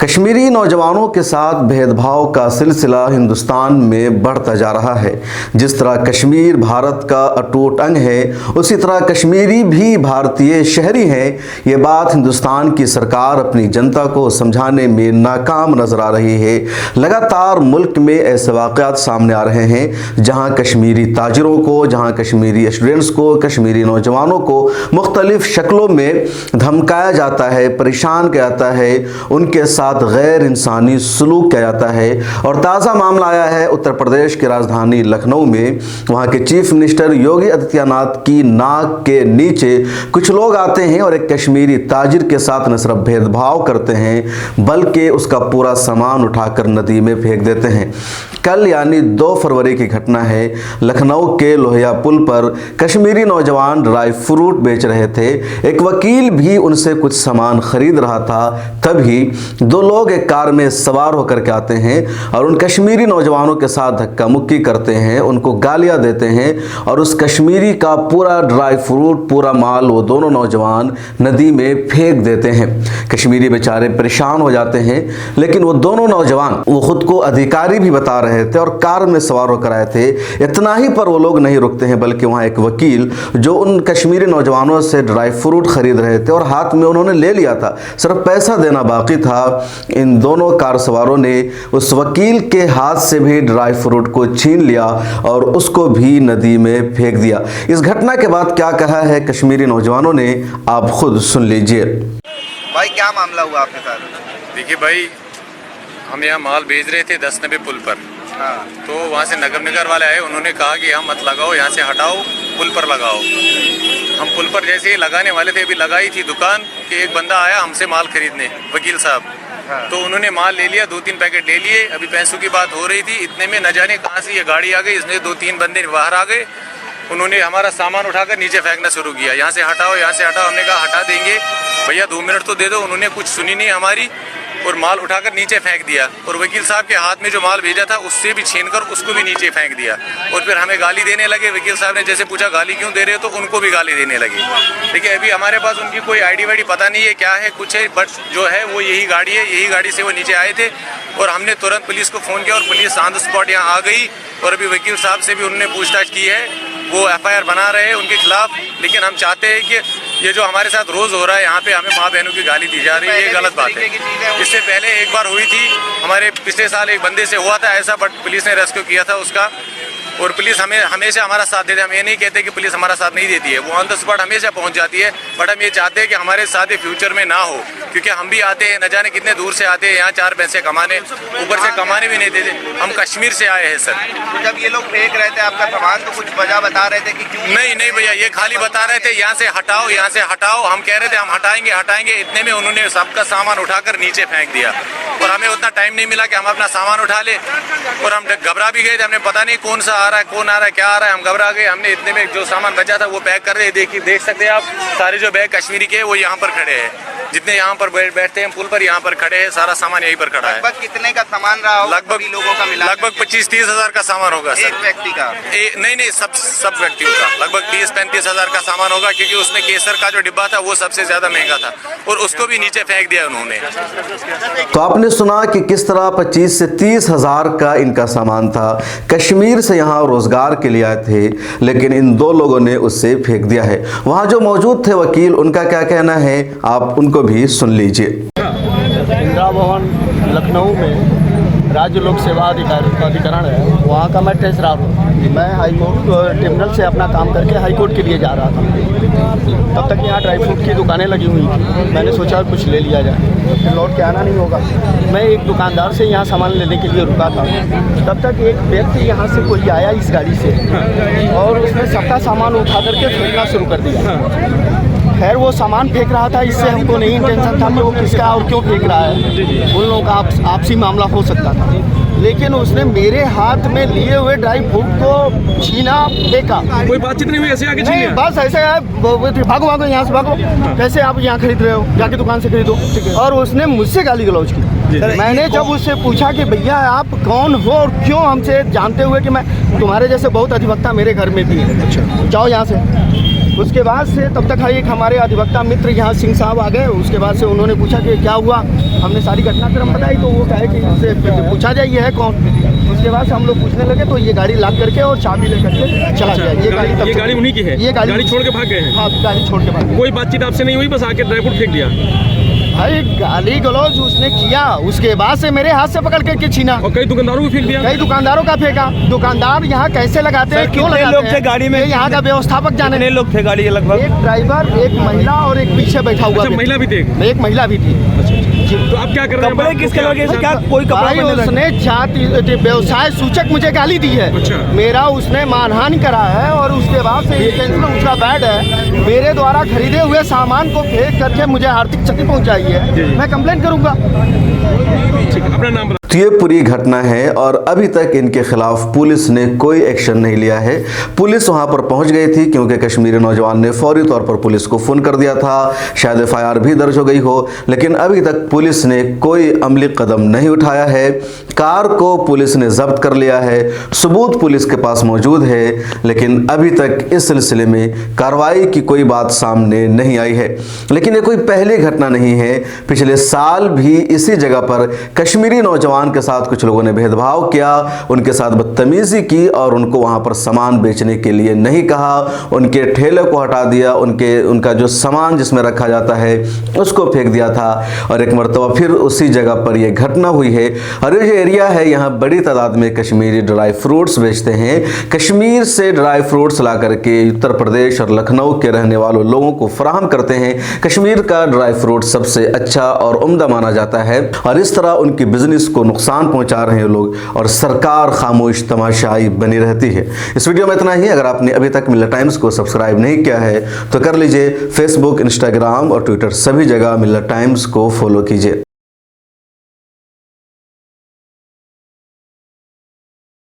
कश्मीरी नौजवानों के साथ भेदभाव का सिलसिला हिंदुस्तान में बढ़ता जा रहा है। जिस तरह कश्मीर भारत का अटूट अंग है, उसी तरह कश्मीरी भी भारतीय शहरी हैं। ये बात हिंदुस्तान की सरकार अपनी जनता को समझाने में नाकाम नजर आ रही है। लगातार मुल्क में ऐसे वाक़यात सामने आ रहे हैं जहां कश्मीरी ताजिरों को, जहां कश्मीरी स्टूडेंट्स को, कश्मीरी नौजवानों को मुख्तलिफ शक्लों में धमकाया जाता है, परेशान किया जाता है, उनके साथ गैर इंसानी सलूक किया जाता है। और ताज़ा मामला आया है उत्तर प्रदेश की राजधानी लखनऊ में। वहाँ के चीफ मिनिस्टर योगी आदित्यनाथ की नाक के नीचे कुछ लोग आते हैं और एक कश्मीरी ताजिर के साथ न सिर्फ भेदभाव करते हैं बल्कि उसका पूरा सामान उठाकर नदी में फेंक देते हैं। कल यानी 2 फरवरी की घटना है। लखनऊ के लोहिया पुल पर कश्मीरी नौजवान ड्राई फ्रूट बेच रहे थे। एक वकील भी उनसे कुछ सामान खरीद रहा था। तभी 2 लोग एक कार में सवार होकर के आते हैं और उन कश्मीरी नौजवानों के साथ धक्का मुक्की करते हैं, उनको गालियां देते हैं और उस कश्मीरी का पूरा ड्राई फ्रूट, पूरा माल वो दोनों नौजवान नदी में फेंक देते हैं। कश्मीरी बेचारे परेशान हो जाते हैं, लेकिन वो दोनों नौजवान वो खुद को अधिकारी भी बता रहे थे और कार में सवार होकर आए थे। इतना ही पर वो लोग नहीं रुकते हैं, बल्कि वहाँ एक वकील जो उन कश्मीरी नौजवानों से ड्राई फ्रूट खरीद रहे थे और हाथ में उन्होंने ले लिया था, सिर्फ पैसा देना बाकी था। इन दोनों कार सवारों ने उस वकील के हाथ से भी ड्राई फ्रूट को छीन लिया और उसको भी नदी में फेंक दिया। इस घटना के बाद क्या कहा है कश्मीरी नौजवानों ने, आप खुद सुन लीजिए। भाई क्या मामला हुआ आपके साथ? देखिए भाई, हम यहाँ माल भेज रहे थे 10 नंबर पुल पर। हाँ। तो वहाँ से नगर निगम वाले आए, उन्होंने कहा कि यहाँ मत लगाओ, यहाँ से हटाओ, पुल पर लगाओ। हम पुल पर जैसे ही लगाने वाले थे, अभी लगाई थी दुकान कि एक बंदा आया हमसे माल खरीदने, वकील साहब। हाँ। तो उन्होंने माल ले लिया, 2-3 पैकेट ले लिए। अभी पैसों की बात हो रही थी, इतने में न जाने कहाँ से ये गाड़ी आ गई, इसमें 2-3 बंदे बाहर आ गए। उन्होंने हमारा सामान उठाकर नीचे फेंकना शुरू किया, यहाँ से हटाओ, यहाँ से हटाओ। हमने कहा हटा देंगे भैया, 2 मिनट तो दे दो। उन्होंने कुछ सुनी नहीं हमारी और माल उठाकर नीचे फेंक दिया। और वकील साहब के हाथ में जो माल भेजा था उससे भी छीनकर उसको भी नीचे फेंक दिया। और फिर हमें गाली देने लगे। वकील साहब ने जैसे पूछा गाली क्यों दे रहे हो, तो उनको भी गाली देने लगे। देखिए अभी हमारे पास उनकी कोई आईडी वाईडी पता नहीं है क्या है, कुछ है, बट जो है वो यही गाड़ी है, यही गाड़ी से वो नीचे आए थे। और हमने तुरंत पुलिस को फ़ोन किया और पुलिस ऑन द स्पॉट यहाँ आ गई। और अभी वकील साहब से भी उन्होंने पूछताछ की है, वो FIR बना रहे हैं उनके खिलाफ। लेकिन हम चाहते हैं कि ये जो हमारे साथ रोज़ हो रहा है, यहाँ पे हमें माँ बहनों की गाली दी जा रही है, ये गलत बात है। इससे पहले एक बार हुई थी, हमारे पिछले साल एक बंदे से हुआ था ऐसा, बट पुलिस ने रेस्क्यू किया था उसका। और पुलिस हमें हमेशा हमारा साथ देती है। हम ये नहीं कहते कि पुलिस हमारा साथ नहीं देती है, वो ऑन द स्पॉट हमेशा पहुंच जाती है। बट हम ये चाहते हैं कि हमारे साथ ये फ्यूचर में ना हो, क्योंकि हम भी आते हैं, न जाने कितने दूर से आते हैं यहाँ 4 पैसे कमाने, ऊपर से कमाने भी नहीं देते। हम कश्मीर से आए हैं सर। तो जब ये लोग फेंक रहे थे आपका सामान, तो कुछ वजह बता रहे थे कि क्यों? नहीं भैया, ये खाली बता रहे थे यहाँ से हटाओ, यहाँ से हटाओ। हम कह रहे थे हम हटाएंगे हटाएंगे, इतने में उन्होंने सबका सामान उठाकर नीचे फेंक दिया। और हमें उतना टाइम नहीं मिला कि हम अपना सामान उठा ले। और हम घबरा भी गए थे, हमने पता नहीं कौन सा आ रहा है, कौन आ रहा है, क्या आ रहा है, हम घबरा गए। हमने इतने में जो सामान बचा था वो पैक कर रहे। देखिए, देख सकते हैं आप, सारे जो बैग कश्मीरी के वो यहाँ पर खड़े हैं। जितने यहाँ पर बैठते हैं पुल पर, यहाँ पर खड़े हैं, सारा सामान यहीं पर खड़ा है। लगभग कितने का सामान रहा होगा? लगभग लोगों का मिला लगभग 25-30 हज़ार का सामान होगा सर। एक व्यक्ति का? नहीं, सब व्यक्तियों का लगभग 30-35 हज़ार का सामान होगा, क्योंकि उसमें केसर का जो डिब्बा था वो सबसे ज्यादा महंगा था और उसको भी नीचे फेंक दिया उन्होंने। तो आपने सुना कि किस तरह 25 से 30 हज़ार का इनका सामान था। कश्मीर से यहाँ रोजगार के लिए आए थे, लेकिन इन 2 लोगों ने उससे फेंक दिया है। वहाँ जो मौजूद थे वकील, उनका क्या कहना है, आप उनको भी सुन लीजिए। इंदिरा भवन लखनऊ में राज्य लोक सेवा अधिकरण है, वहाँ का मैं ट्रेजरर हूँ। मैं हाईकोर्ट ट्रिब्यूनल से अपना काम करके हाईकोर्ट के लिए जा रहा था। तब तक यहाँ ड्राई फ्रूट की दुकानें लगी हुई थी। मैंने सोचा कुछ ले लिया जाए, फिर लौट के आना नहीं होगा। मैं एक दुकानदार से यहाँ सामान लेने के लिए रुका था। तब तक एक व्यक्ति यहाँ से कोई आया इस गाड़ी से और उसने सबका सामान उठा करके फेंकना शुरू कर दिया। खैर वो सामान फेंक रहा था, इससे हमको नहीं इंटेंशन था कि वो किसका और क्यों फेंक रहा है। उन लोगों का आपसी मामला हो सकता था, लेकिन उसने मेरे हाथ में लिए हुए ड्राई फ्रूट को छीना, फेंका। कोई बातचीत नहीं हुई, ऐसे आगे छीन लिया? बस ऐसे है, भागो यहाँ से भागो, कैसे आप यहाँ खरीद रहे हो, जाके दुकान से खरीदो। और उसने मुझसे गाली गलौज की। मैंने जब उससे पूछा कि भैया आप कौन हो और क्यों, हमसे जानते हुए कि मैं तुम्हारे जैसे बहुत अधिवक्ता मेरे घर में भी है, जाओ यहाँ से। उसके बाद से तब तक एक हमारे अधिवक्ता मित्र यहाँ सिंह साहब आ गए। उसके बाद से उन्होंने पूछा कि क्या हुआ, हमने सारी घटनाक्रम बताई तो वो कहे कि इससे पूछा जाए ये है कौन। उसके बाद से हम लोग पूछने लगे तो ये गाड़ी लॉक करके और चाबी लेकर के चला गया। ये गाड़ी उन्हीं की है? ये गाड़ी छोड़ के भाग गए हैं? हाँ, गाड़ी छोड़ के भाग गए। कोई बातचीत आपसे नहीं हुई, बस आके ड्राई फ्रूट फेंक दिया? भाई गाली गलौज उसने किया, उसके बाद से मेरे हाथ से पकड़ के छीना और कई दुकानदारों को फेंक दिया? कई दुकानदारों का फेंका। दुकानदार यहाँ कैसे लगाते हैं, क्यों लगाते लोग थे गाड़ी में? यहाँ का व्यवस्थापक जाने। कितने लोग थे गाड़ी? लगभग एक ड्राइवर, एक महिला और एक पीछे बैठा हुआ। अच्छा, महिला भी थी? एक महिला भी थी। तो आप क्या कर रहे हैं? कपड़े किसके लगे थे? क्या कोई कपड़ा भाई पहने उसने जाति व्यवसाय सूचक मुझे गाली दी है। अच्छा। मेरा उसने मानहानि करा है और उसके बाद से इंटेंशनल उसका बैड है। मेरे द्वारा खरीदे हुए सामान को फेंक करके मुझे आर्थिक क्षति पहुंचाई है। मैं कंप्लेंट करूंगा। ठीक है, अपना नाम बता। तो ये पूरी घटना है और अभी तक इनके खिलाफ पुलिस ने कोई एक्शन नहीं लिया है। पुलिस वहां पर पहुंच गई थी क्योंकि कश्मीरी नौजवान ने फौरी तौर पर पुलिस को फोन कर दिया था। शायद एफआईआर भी दर्ज हो गई हो, लेकिन अभी तक पुलिस ने कोई अमली कदम नहीं उठाया है। कार को पुलिस ने जब्त कर लिया है, सबूत पुलिस के पास मौजूद है, लेकिन अभी तक इस सिलसिले में कार्रवाई की कोई बात सामने नहीं आई है। लेकिन ये कोई पहली घटना नहीं है। पिछले साल भी इसी जगह पर कश्मीरी नौजवान के साथ कुछ लोगों ने भेदभाव किया, उनके साथ बदतमीजी की और उनको वहां पर सामान बेचने के लिए नहीं कहा, उनके ठेले को हटा दिया, उनका जो सामान जिसमें रखा जाता है उसको फेंक दिया था। और एक मरतबा फिर उसी जगह पर यह घटना हुई है। और ये एरिया है, यहाँ बड़ी तादाद में कश्मीरी ड्राई फ्रूट्स बेचते हैं। कश्मीर से ड्राई फ्रूट्स ला करके उत्तर प्रदेश और लखनऊ के रहने वालों लोगों को फराहम करते हैं। कश्मीर का ड्राई फ्रूट सबसे अच्छा और उम्दा माना जाता है और इस तरह उनकी बिजनेस को नुकसान पहुंचा रहे हैं लोग और सरकार खामोश तमाशाई बनी रहती है। इस वीडियो में इतना ही। अगर आपने अभी तक मिल्लत टाइम्स को सब्सक्राइब नहीं किया है तो कर लीजिए। फेसबुक, इंस्टाग्राम और ट्विटर सभी जगह मिल्लत टाइम्स को फॉलो कीजिए।